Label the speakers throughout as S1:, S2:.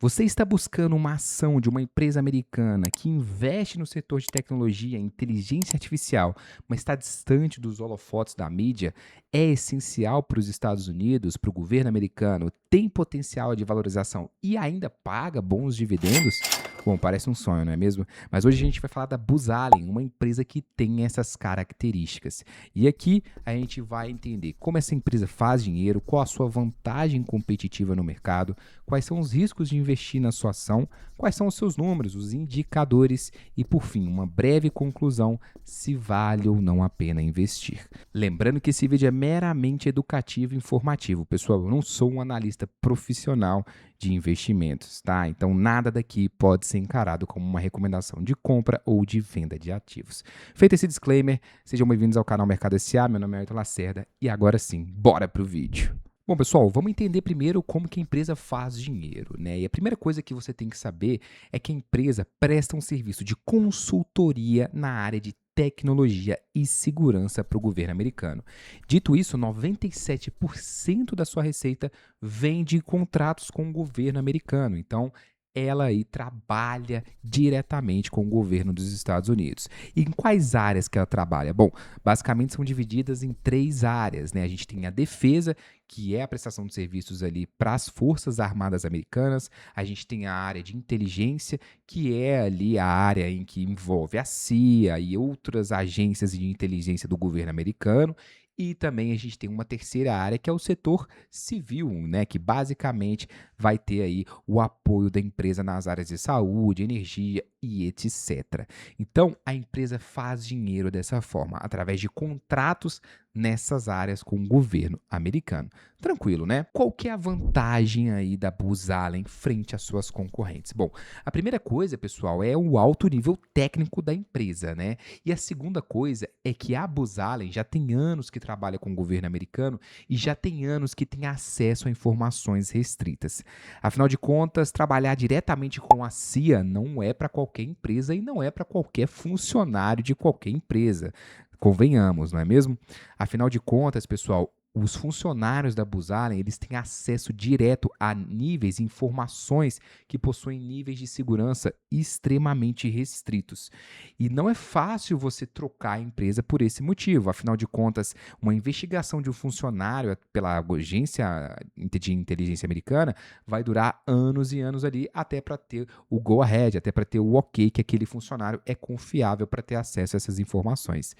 S1: Você está buscando uma ação de uma empresa americana que investe no setor de tecnologia e inteligência artificial, mas está distante dos holofotes da mídia? É essencial para os Estados Unidos, para o governo americano, tem potencial de valorização e ainda paga bons dividendos? Bom, parece um sonho, não é mesmo? Mas hoje a gente vai falar da Booz Allen, uma empresa que tem essas características. E aqui a gente vai entender como essa empresa faz dinheiro, qual a sua vantagem competitiva no mercado, quais são os riscos de investir na sua ação, quais são os seus números, os indicadores e, por fim, uma breve conclusão se vale ou não a pena investir. Lembrando que esse vídeo é meramente educativo e informativo, pessoal. Eu não sou um analista profissional de investimentos, tá? Então nada daqui pode ser encarado como uma recomendação de compra ou de venda de ativos. Feito esse disclaimer, sejam bem-vindos ao canal Mercado SA. Meu nome é Ayrton Lacerda e agora sim, bora pro vídeo. Bom, pessoal, vamos entender primeiro como que a empresa faz dinheiro, né? E a primeira coisa que você tem que saber é que a empresa presta um serviço de consultoria na área de tecnologia e segurança para o governo americano. Dito isso, 97% da sua receita vem de contratos com o governo americano. Então, ela aí trabalha diretamente com o governo dos Estados Unidos. E em quais áreas que ela trabalha? Bom, basicamente são divididas em três áreas, né? A gente tem a defesa, que é a prestação de serviços ali para as Forças Armadas Americanas. A gente tem a área de inteligência, que é ali a área em que envolve a CIA e outras agências de inteligência do governo americano. E também a gente tem uma terceira área, que é o setor civil, né, que basicamente vai ter aí o apoio da empresa nas áreas de saúde, energia e etc. Então, a empresa faz dinheiro dessa forma, através de contratos nessas áreas com o governo americano. Tranquilo, né? Qual que é a vantagem aí da Booz Allen frente às suas concorrentes? Bom, a primeira coisa, pessoal, é o alto nível técnico da empresa, né? E a segunda coisa é que a Booz Allen já tem anos que trabalha com o governo americano e já tem anos que tem acesso a informações restritas. Afinal de contas, trabalhar diretamente com a CIA não é para qualquer empresa e não é para qualquer funcionário de qualquer empresa. Convenhamos, não é mesmo? Afinal de contas, pessoal, os funcionários da Booz Allen, eles têm acesso direto a níveis, informações que possuem níveis de segurança extremamente restritos. E não é fácil você trocar a empresa por esse motivo. Afinal de contas, uma investigação de um funcionário pela agência de inteligência americana vai durar anos e anos ali até para ter o go-ahead, até para ter o ok que aquele funcionário é confiável para ter acesso a essas informações.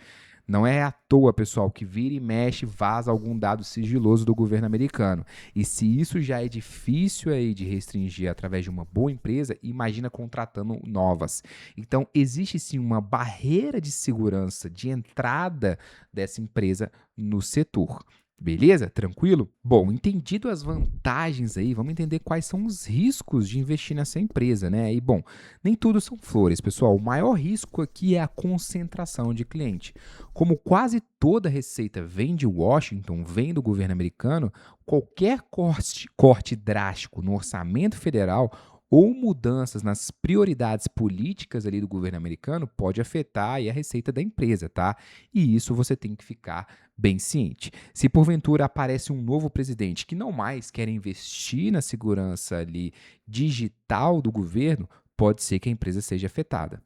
S1: Não é à toa, pessoal, que vira e mexe vaza algum dado sigiloso do governo americano. E se isso já é difícil aí de restringir através de uma boa empresa, imagina contratando novas. Então, existe sim uma barreira de segurança de entrada dessa empresa no setor. Beleza? Tranquilo? Bom, entendido as vantagens aí, vamos entender quais são os riscos de investir nessa empresa, né? E bom, nem tudo são flores, pessoal. O maior risco aqui é a concentração de cliente. Como quase toda receita vem de Washington, vem do governo americano, qualquer corte drástico no orçamento federal ou mudanças nas prioridades políticas ali do governo americano pode afetar aí a receita da empresa, tá? E isso você tem que ficar bem ciente. Se porventura aparece um novo presidente que não mais quer investir na segurança ali digital do governo, pode ser que a empresa seja afetada.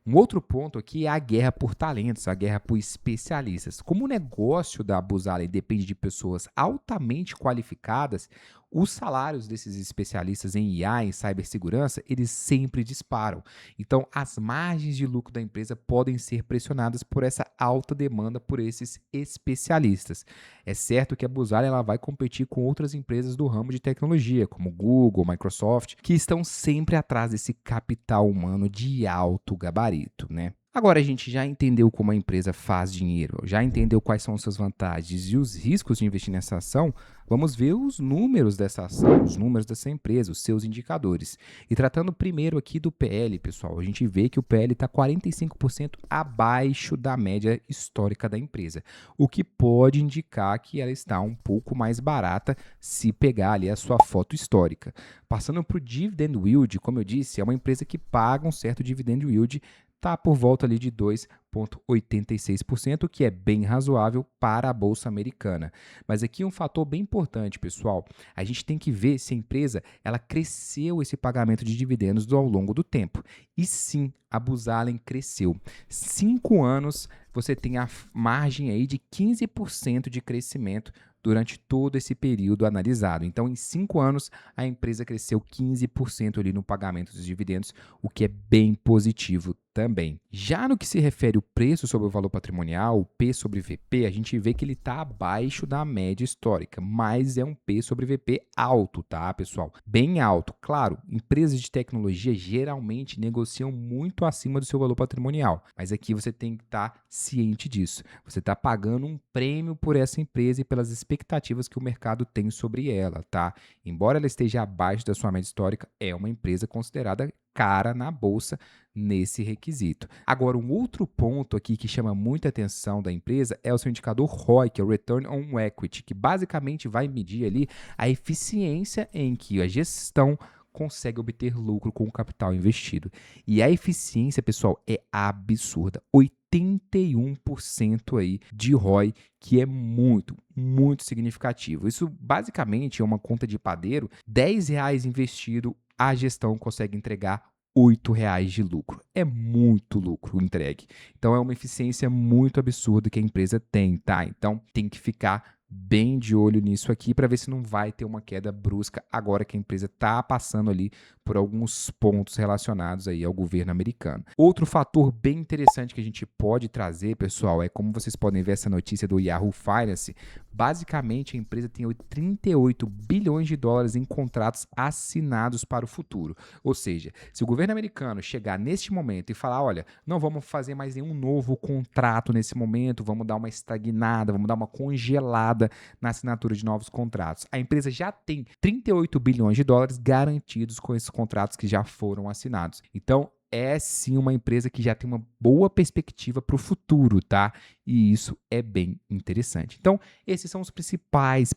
S1: Um outro ponto aqui é a guerra por talentos, a guerra por especialistas. Como o negócio da Booz Allen depende de pessoas altamente qualificadas, os salários desses especialistas em IA, em cibersegurança, eles sempre disparam. Então, as margens de lucro da empresa podem ser pressionadas por essa alta demanda por esses especialistas. É certo que a Booz Allen ela vai competir com outras empresas do ramo de tecnologia, como Google, Microsoft, que estão sempre atrás desse capital humano de alto gabarito, né? Agora a gente já entendeu como a empresa faz dinheiro, já entendeu quais são suas vantagens e os riscos de investir nessa ação, vamos ver os números dessa ação, os números dessa empresa, os seus indicadores. E tratando primeiro aqui do PL, pessoal, a gente vê que o PL está 45% abaixo da média histórica da empresa, o que pode indicar que ela está um pouco mais barata se pegar ali a sua foto histórica. Passando para o dividend yield, como eu disse, é uma empresa que paga um certo dividend yield está por volta ali de 2,86%, que é bem razoável para a bolsa americana. Mas aqui um fator bem importante, pessoal, a gente tem que ver se a empresa ela cresceu esse pagamento de dividendos ao longo do tempo. E sim, a Booz Allen cresceu. 5 anos você tem a margem aí de 15% de crescimento durante todo esse período analisado. Então, em 5 anos, a empresa cresceu 15% ali no pagamento dos dividendos, o que é bem positivo também. Já no que se refere ao preço sobre o valor patrimonial, o P sobre VP, a gente vê que ele está abaixo da média histórica, mas é um P sobre VP alto, tá, pessoal? Bem alto. Claro, empresas de tecnologia geralmente negociam muito acima do seu valor patrimonial, mas aqui você tem que estar ciente disso. Você está pagando um prêmio por essa empresa e pelas expectativas que o mercado tem sobre ela, tá? Embora ela esteja abaixo da sua média histórica, é uma empresa considerada cara na bolsa nesse requisito. Agora, um outro ponto aqui que chama muita atenção da empresa é o seu indicador ROI, que é o Return on Equity, que basicamente vai medir ali a eficiência em que a gestão consegue obter lucro com o capital investido. E a eficiência, pessoal, é absurda. 81% aí de ROI, que é muito, muito significativo. Isso basicamente é uma conta de padeiro, R$ 10 investido, a gestão consegue entregar R$ 8 de lucro. É muito lucro entregue. Então, é uma eficiência muito absurda que a empresa tem, tá? Então, tem que ficar bem de olho nisso aqui para ver se não vai ter uma queda brusca agora que a empresa está passando ali por alguns pontos relacionados aí ao governo americano. Outro fator bem interessante que a gente pode trazer, pessoal, é como vocês podem ver essa notícia do Yahoo Finance. Basicamente, a empresa tem 38 bilhões de dólares em contratos assinados para o futuro. Ou seja, se o governo americano chegar neste momento e falar, olha, não vamos fazer mais nenhum novo contrato nesse momento, vamos dar uma estagnada, vamos dar uma congelada na assinatura de novos contratos. A empresa já tem 38 bilhões de dólares garantidos com esses contratos que já foram assinados. Então, é sim uma empresa que já tem uma boa perspectiva para o futuro, tá? E isso é bem interessante. Então, esses são os principais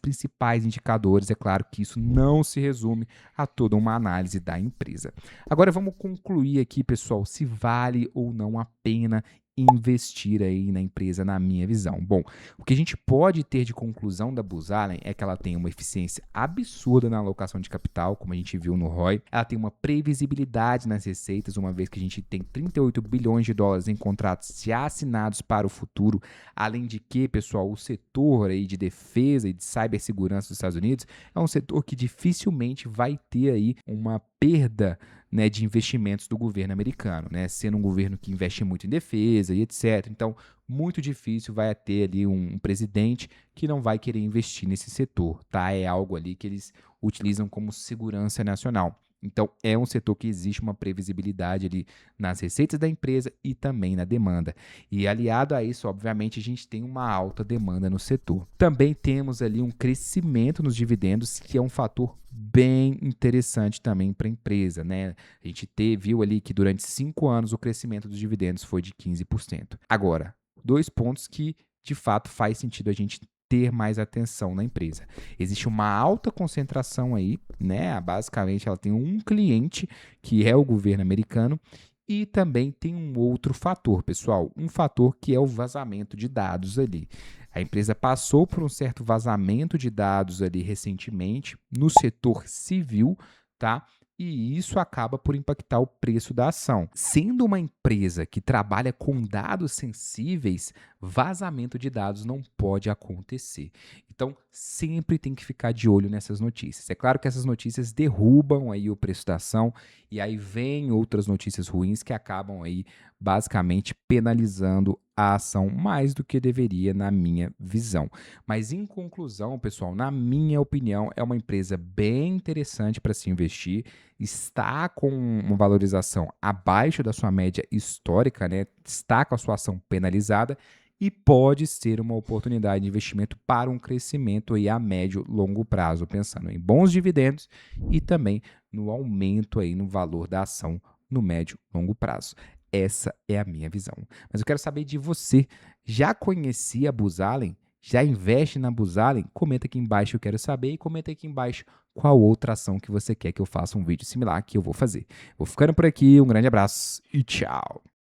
S1: indicadores. É claro que isso não se resume a toda uma análise da empresa. Agora vamos concluir aqui, pessoal, se vale ou não a pena investir aí na empresa, na minha visão. Bom, o que a gente pode ter de conclusão da Booz Allen é que ela tem uma eficiência absurda na alocação de capital, como a gente viu no ROI. Ela tem uma previsibilidade nas receitas, uma vez que a gente tem 38 bilhões de dólares em contratos já assinados para o futuro. Além de que, pessoal, o setor aí de defesa e de cibersegurança dos Estados Unidos é um setor que dificilmente vai ter aí uma perda, né, de investimentos do governo americano, né, sendo um governo que investe muito em defesa e etc. Então, muito difícil vai ter ali um presidente que não vai querer investir nesse setor, tá? É algo ali que eles utilizam como segurança nacional. Então, é um setor que existe uma previsibilidade ali nas receitas da empresa e também na demanda. E aliado a isso, obviamente, a gente tem uma alta demanda no setor. Também temos ali um crescimento nos dividendos, que é um fator bem interessante também para a empresa, né? A gente viu ali que durante 5 anos o crescimento dos dividendos foi de 15%. Agora, 2 pontos que de fato faz sentido a gente ter mais atenção na empresa. Existe uma alta concentração aí, né? Basicamente, ela tem um cliente, que é o governo americano, e também tem um outro fator, pessoal, um fator que é o vazamento de dados ali. A empresa passou por um certo vazamento de dados ali recentemente no setor civil, tá? E isso acaba por impactar o preço da ação. Sendo uma empresa que trabalha com dados sensíveis, vazamento de dados não pode acontecer. Então, sempre tem que ficar de olho nessas notícias. É claro que essas notícias derrubam aí o preço da ação e aí vem outras notícias ruins que acabam aí basicamente penalizando a ação mais do que deveria, na minha visão. Mas em conclusão, pessoal, na minha opinião, é uma empresa bem interessante para se investir, está com uma valorização abaixo da sua média histórica, né? Está com a sua ação penalizada e pode ser uma oportunidade de investimento para um crescimento aí a médio e longo prazo, pensando em bons dividendos e também no aumento aí no valor da ação no médio e longo prazo. Essa é a minha visão. Mas eu quero saber de você. Já conhecia a Booz Allen? Já investe na Booz Allen? Comenta aqui embaixo, eu quero saber. E comenta aqui embaixo qual outra ação que você quer que eu faça um vídeo similar que eu vou fazer. Vou ficando por aqui, um grande abraço e tchau!